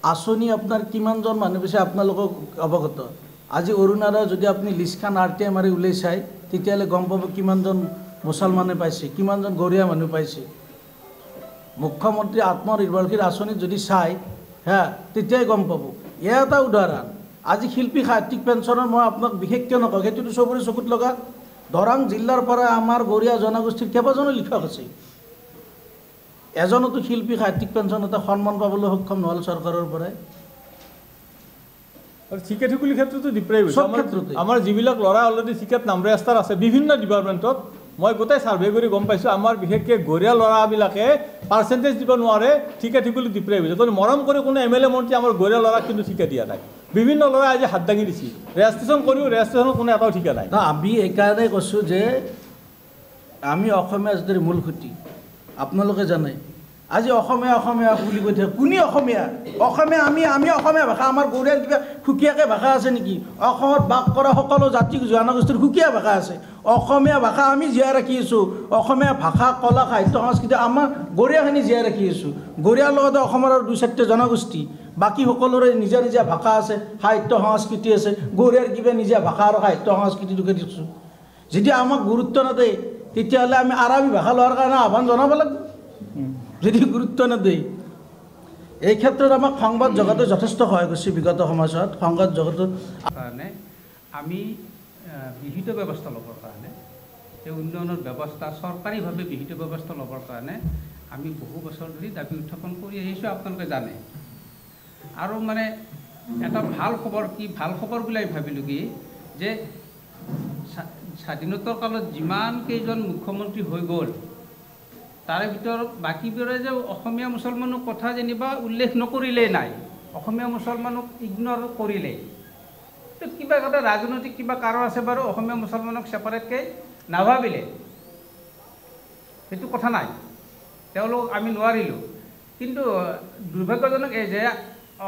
আঁচনি আপোনাৰ কিমানজন মানুহ পাইছে আপোনালোকক অৱগত? আজি অৰুণাচলৰ যদি আপুনি লিষ্টখন RTI মাৰি উলিয়াই চায় তেতিয়াহ'লে গম পাব কিমানজন মুছলমানে পাইছে, কিমানজন গৰীয়া মানুহ পাইছে। মুখ্যমন্ত্ৰী আত্মনিৰ্ভৰশীল আঁচনিত যদি চায় তেতিয়াই গম পাব। এয়া এটা উদাহৰণ। আজি শিল্পী সাহিত্যিক পেঞ্চনৰ মই আপোনাক বিশেষকৈ নকওঁ, সেইটোতো চবৰে চকুত লগা। দৰং জিলাৰ পৰা আমাৰ গৰীয়া জনগোষ্ঠীৰ কেইবাজনো লিখক আছে, এজনতো শিল্পী সাহিত্যিক পেঞ্চন এটা সন্মান পাবলৈ সক্ষম নহ'ল চৰকাৰৰ পৰাই। আৰু চিকেট সকলৰ ক্ষেত্ৰতো ডিপ্ৰাইভেশ্যন আমাৰ যিবিলাক ল'ৰা অলৰেডি চিকেট নাম ৰেজিষ্টাৰ আছে বিভিন্ন ডিপাৰ্টমেণ্টত, মই গোটেই ছাৰ্ভে কৰি গম পাইছোঁ আমাৰ বিশেষকৈ গৰীয়া ল'ৰাবিলাকে পাৰ্চেণ্টেজ দিব নোৱাৰে, চিকেট সকলো ডিপ্ৰাইভেশ্যন। কিন্তু মৰম কৰি কোনো MLA মন্ত্ৰী আমাৰ গৰীয়া ল'ৰাক কিন্তু ঠিকা দিয়া নাই। বিভিন্ন ল'ৰাই আজি হাত দাঙি দিছে, ৰেজিষ্ট্ৰেশ্যন কৰিও ৰেজিষ্ট্ৰেশ্যনৰ কোনো এটাও ঠিকা নাই। আমি এইকাৰণে কৈছোঁ যে আমি অসমীয়া জাতিৰ মূল খুঁটি। আপোনালোকে জানে আজি অসমীয়া অসমীয়া বুলি কৈ থাকে, কোনে অসমীয়া? অসমীয়া আমি অসমীয়া ভাষা, আমাৰ গৰীয়াৰ কিবা সুকীয়াকৈ ভাষা আছে নেকি? অসমত বাস কৰা সকলো জাতি জনগোষ্ঠীৰ সুকীয়া ভাষা আছে। অসমীয়া ভাষা আমি জীয়াই ৰাখি আছোঁ। অসমীয়া ভাষা কলা সাহিত্য সংস্কৃতি আমাৰ গৰীয়াখিনি জীয়াই ৰাখি আছোঁ। গৰীয়াৰ লগতে অসমৰ আৰু 2-4টা জনগোষ্ঠী, বাকী সকলোৰে নিজা নিজা ভাষা আছে, সাহিত্য সংস্কৃতি আছে। গৰীয়াৰ কিবা নিজা ভাষা আৰু সাহিত্য সংস্কৃতিটোকে দিছোঁ। যদি আমাক গুৰুত্ব নিদিয়ে তেতিয়াহ'লে আমি আৰবী ভাষা লোৱাৰ কাৰণে আহ্বান জনাব লাগিব। যদি গুৰুত্ব নিদিয়ে, এই ক্ষেত্ৰত আমাক সংবাদ জগতে যথেষ্ট সহায় কৰিছে বিগত সমাজত। সংবাদ জগতৰ কাৰণে আমি বিহিত ব্যৱস্থা ল'বৰ কাৰণে, এই উন্নয়নৰ ব্যৱস্থা চৰকাৰীভাৱে বিহিত ব্যৱস্থা ল'বৰ কাৰণে আমি বহু বছৰ ধৰি দাবী উত্থাপন কৰি আহিছোঁ, আপোনালোকে জানে। আৰু মানে এটা ভাল খবৰ কি, ভাল খবৰ বুলি আমি ভাবিলোঁ কি যে স্বাধীনতাৰ কালত যিমান কেইজন মুখ্যমন্ত্ৰী হৈ গ'ল তাৰে ভিতৰত বাকীবোৰে যে অসমীয়া মুছলমানৰ কথা যেনিবা উল্লেখ নকৰিলেই নাই, অসমীয়া মুছলমানক ইগনৰ কৰিলেই। তো কিবা এটা ৰাজনৈতিক কিবা কাৰণ আছে বাৰু, অসমীয়া মুছলমানক ছেপাৰেটকৈ নাভাবিলে, সেইটো কথা নাই, তেওঁলোক আমি নোৱাৰিলোঁ। কিন্তু দুৰ্ভাগ্যজনক এই যে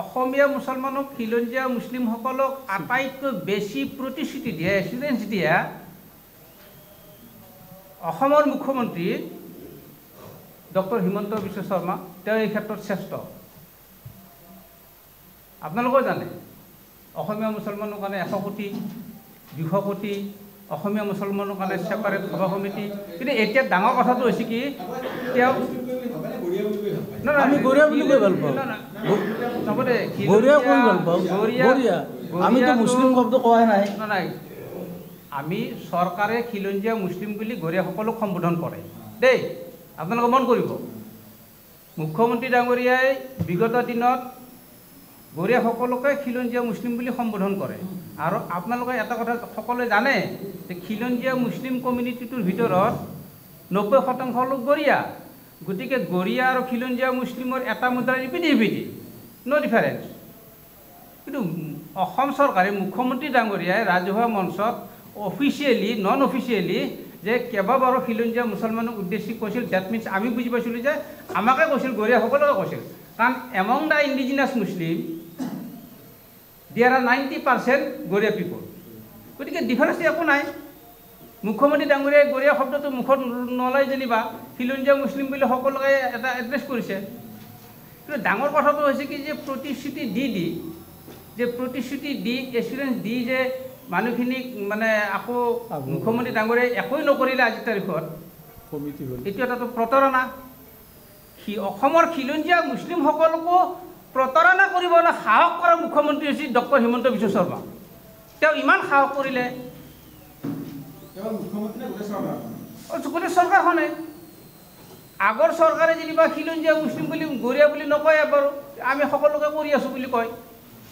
অসমীয়া মুছলমানক খিলঞ্জীয়া মুছলিমসকলক আটাইতকৈ বেছি প্ৰতিশ্ৰুতি দিয়া, এচুৰেঞ্চ দিয়া অসমৰ মুখ্যমন্ত্ৰী ডক্টৰ হিমন্ত বিশ্ব শৰ্মা, তেওঁ এই ক্ষেত্ৰত শ্ৰেষ্ঠ। আপোনালোকেও জানে অসমীয়া মুছলমানৰ কাৰণে 100 কোটি 200 কোটি, অসমীয়া মুছলমানৰ কাৰণে ছেপাৰেট সভা সমিতি। কিন্তু এতিয়া ডাঙৰ কথাটো হৈছে কি, তেওঁ আমি গৰীয়া বুলি কৈ ভাল পাওঁ, গৰীয়া কৈ ভাল পাওঁ, গৰীয়া আমিতো মুছলিম শব্দ কোৱাই নাই। নাই, আমি চৰকাৰে খিলঞ্জীয়া মুছলিম বুলি গৰীয়াসকলক সম্বোধন কৰে দেই, আপোনালোকে মন কৰিব। মুখ্যমন্ত্ৰী ডাঙৰীয়াই বিগত দিনত গৰীয়াসকলকে খিলঞ্জীয়া মুছলিম বুলি সম্বোধন কৰে। আৰু আপোনালোকে এটা কথা সকলোৱে জানে যে খিলঞ্জীয়া মুছলিম কমিউনিটিটোৰ ভিতৰত 90% লোক গৰীয়া। গতিকে গৰীয়া আৰু খিলঞ্জীয়া মুছলিমৰ এটা মুদ্ৰাৰ ইপিঠি নো ডিফাৰেঞ্চ। কিন্তু অসম চৰকাৰে মুখ্যমন্ত্ৰী ডাঙৰীয়াই ৰাজহুৱা মঞ্চত অফিচিয়েলি নন অফিচিয়েলি যে কেইবাবাৰো খিলঞ্জীয়া মুছলমানক উদ্দেশ্যি কৈছিল, ডেট মিনছ আমি বুজি পাইছিলোঁ যে আমাকে কৈছিল, গৰীয়াসকলকে কৈছিল। কাৰণ among the indigenous Muslim there are 90% গৰীয়া পিপল। গতিকে ডিফাৰেঞ্চ একো নাই। মুখ্যমন্ত্ৰী ডাঙৰীয়াই গৰীয়া শব্দটো মুখত নলয় যেনিবা, খিলঞ্জীয়া মুছলিম বুলি সকলোকে এটা এড্ৰেছ কৰিছে। কিন্তু ডাঙৰ কথাটো হৈছে কি যে প্ৰতিশ্ৰুতি দি এচুৰেঞ্চ দি যে মানুহখিনিক মানে আকৌ মুখ্যমন্ত্ৰী ডাঙৰীয়াই একোৱেই নকৰিলে আজিৰ তাৰিখত, এইটো এটা প্ৰতাৰণা। অসমৰ খিলঞ্জীয়া মুছলিমসকলকো প্ৰতাৰণা কৰিবলৈ সাহস কৰা মুখ্যমন্ত্ৰী হৈছে ডক্টৰ হিমন্ত বিশ্ব শৰ্মা। তেওঁ ইমান সাহস কৰিলে, গোটেই চৰকাৰখনে। আগৰ চৰকাৰে যেনিবা খিলঞ্জীয়া মুছলিম বুলি গৰীয়া বুলি নকয়, বাৰু আমি সকলোকে কৰি আছোঁ বুলি কয়,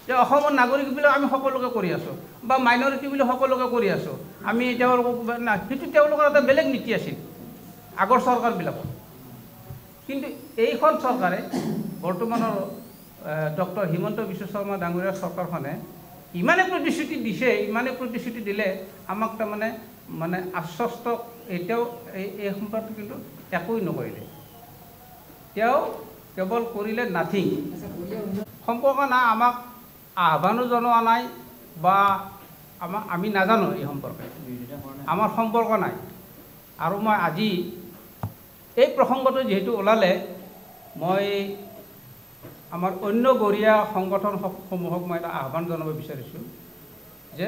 যে অসমৰ নাগৰিক বুলি আমি সকলোকে কৰি আছোঁ, বা মাইনৰিটি বুলি সকলোকে কৰি আছোঁ আমি, তেওঁলোকক না, সেইটো তেওঁলোকৰ এটা বেলেগ নীতি আছিল আগৰ চৰকাৰবিলাকৰ। কিন্তু এইখন চৰকাৰে, বৰ্তমানৰ ডক্টৰ হিমন্ত বিশ্ব শৰ্মা ডাঙৰীয়াৰ চৰকাৰখনে ইমানে প্ৰতিশ্ৰুতি দিছে, ইমানে প্ৰতিশ্ৰুতি দিলে আমাক তাৰমানে আশ্বস্ত। এতিয়াও এই সম্পৰ্কে কিন্তু একোৱেই নকৰিলে, তেওঁ কেৱল কৰিলে নাথিং। সম্পৰ্ক নাই, আমাক আহ্বানো জনোৱা নাই, বা আমি নাজানো এই সম্পৰ্কে, আমাৰ সম্পৰ্ক নাই। আৰু মই আজি এই প্ৰসংগটো যিহেতু ওলালে, মই আমাৰ অন্য গৰীয়া সংগঠনসমূহক মই এটা আহ্বান জনাব বিচাৰিছোঁ যে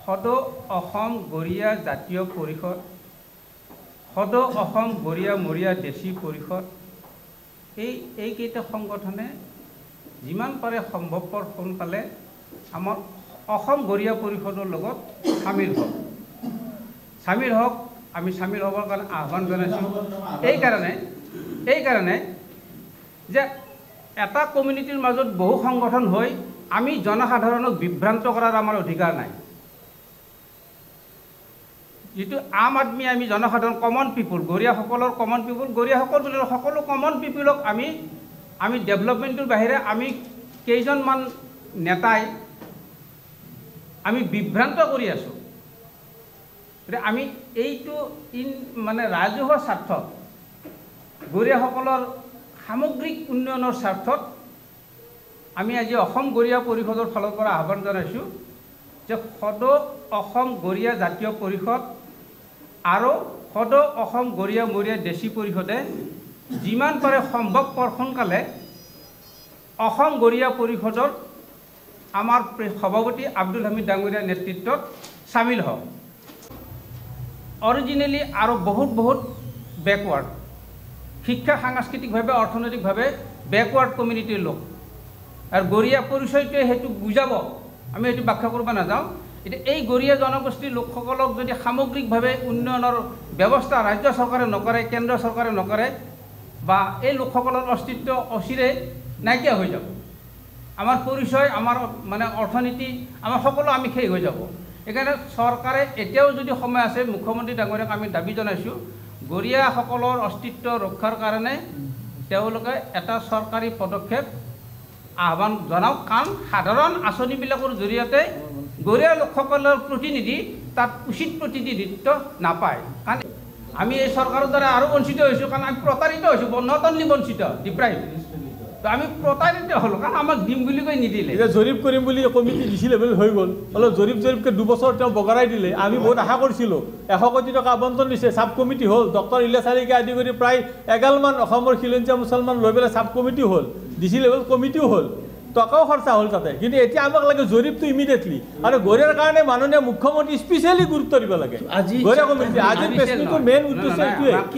সদৌ অসম গৰীয়া জাতীয় পৰিষদ, সদৌ অসম গৰীয়া মৰীয়া দেশী পৰিষদ, এইকেইটা সংগঠনে যিমান পাৰে সম্ভৱপৰ সোনকালে আমাৰ অসম গৰীয়া পৰিষদৰ লগত চামিল হওক। আমি চামিল হ'বৰ কাৰণে আহ্বান জনাইছোঁ। এইকাৰণে যে এটা কমিউনিটিৰ মাজত বহু সংগঠন হৈ আমি জনসাধাৰণক বিভ্ৰান্ত কৰাৰ আমাৰ অধিকাৰ নাই। যিটো আম আদমি আমি জনসাধাৰণ কমন পিপুল, গৰীয়াসকলৰ কমন পিপুল, গৰীয়াসকল বুলি সকলো কমন পিপুলক আমি ডেভেলপমেণ্টৰ বাহিৰে আমি কেইজনমান নেতাই আমি বিভ্ৰান্ত কৰি আছোঁ। গতিকে আমি এইটো মানে ৰাজহুৱা স্বাৰ্থত, গৰীয়াসকলৰ সামগ্ৰিক উন্নয়নৰ স্বাৰ্থত আমি আজি অসম গৰীয়া পৰিষদৰ ফালৰ পৰা আহ্বান জনাইছোঁ যে সদৌ অসম গৰীয়া জাতীয় পৰিষদ আৰু সদৌ অসম গৰীয়া মৰীয়া দেশী পৰিষদে যিমান পাৰে সম্ভৱপৰ সোনকালে অসম গৰীয়া পৰিষদৰ আমাৰ সভাপতি আব্দুল হামিদ ডাঙৰীয়াৰ নেতৃত্বত চামিল হওক। অৰিজিনেলি আৰু বহুত বেকৱাৰ্ড, শিক্ষা সাংস্কৃতিকভাৱে অৰ্থনৈতিকভাৱে বেকৱাৰ্ড কমিউনিটিৰ লোক আৰু গৰীয়া পৰিচয়টোৱে সেইটো বুজাব। আমি সেইটো ব্যাখ্যা কৰিব নাযাওঁ। এতিয়া এই গৰীয়া জনগোষ্ঠীৰ লোকসকলক যদি সামগ্ৰিকভাৱে উন্নয়নৰ ব্যৱস্থা ৰাজ্য চৰকাৰে নকৰে, কেন্দ্ৰ চৰকাৰে নকৰে, বা এই লোকসকলৰ অস্তিত্ব অচিৰে নাইকিয়া হৈ যাব। আমাৰ পৰিচয়, আমাৰ মানে অৰ্থনীতি, আমাৰ সকলো আমি শেষ হৈ যাব। সেইকাৰণে চৰকাৰে এতিয়াও যদি সময় আছে, মুখ্যমন্ত্ৰী ডাঙৰীয়াক আমি দাবী জনাইছোঁ গৰীয়াসকলৰ অস্তিত্ব ৰক্ষাৰ কাৰণে তেওঁলোকে এটা চৰকাৰী পদক্ষেপ আহ্বান জনাওক। কাৰণ সাধাৰণ আঁচনিবিলাকৰ জৰিয়তে গৰীয়া লোকসকলৰ প্ৰতিনিধি তাত উচিত প্ৰতিনিধিত্ব নাপায়। কাৰণ আমি এই চৰকাৰৰ দ্বাৰা আৰু বঞ্চিত হৈছোঁ, কাৰণ আমি প্ৰতাৰিত হৈছোঁ, নট অনলি বঞ্চিত, ডিপ্ৰাইভ। তো আমি প্ৰতাৰিত হ'লোঁ, কাৰণ আমাক দিম বুলি কৈ নিদিলে। এতিয়া জৰীপ কৰিম বুলি কমিটি দিছিলে বুলি হৈ গ'ল, অলপ জৰীপকৈ 2 বছৰ তেওঁ বগৰাই দিলে। আমি বহুত আশা কৰিছিলোঁ, 100 কোটি টকা আবণ্টন দিছে, চাব কমিটি হ'ল, ডক্টৰ ইলিয়াছ চাৰিকে আদি কৰি প্ৰায় 11মান অসমৰ খিলঞ্জীয়া মুছলমান লৈ পেলাই চাব কমিটি হ'ল, ডিচি লেভেল কমিটিও হ'ল, টকাও খৰচা হ'ল তাতে। কিন্তু এতিয়া আমাক লাগে জৰীপটো ইমিডিয়েটলি, আৰু গৰীয়াৰ কাৰণে মাননীয় মুখ্যমন্ত্ৰী স্পেচিয়েলি গুৰুত্ব দিব লাগে। গৰীয়া কমিটি আজিৰ প্ৰেছ মিটৰ মেইন উদ্দেশ্য এইটোৱে।